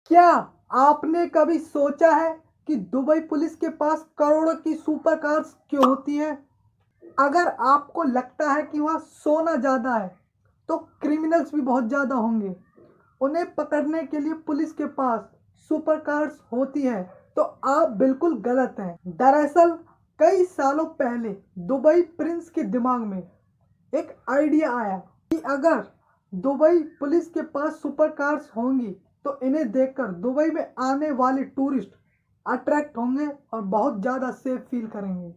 क्या आपने कभी सोचा है कि दुबई पुलिस के पास करोड़ों की सुपर कार्स क्यों होती है? अगर आपको लगता है कि वहाँ सोना ज़्यादा है, तो क्रिमिनल्स भी बहुत ज़्यादा होंगे। उन्हें पकड़ने के लिए पुलिस के पास सुपर कार्स होती है, तो आप बिल्कुल गलत हैं। दरअसल कई सालों पहले दुबई प्रिंस के दिमाग में एक आइडिया आया कि अगर दुबई पुलिस के पास सुपर कार्स होंगी तो इन्हें देखकर दुबई में आने वाले टूरिस्ट अट्रैक्ट होंगे और बहुत ज़्यादा सेफ फील करेंगे।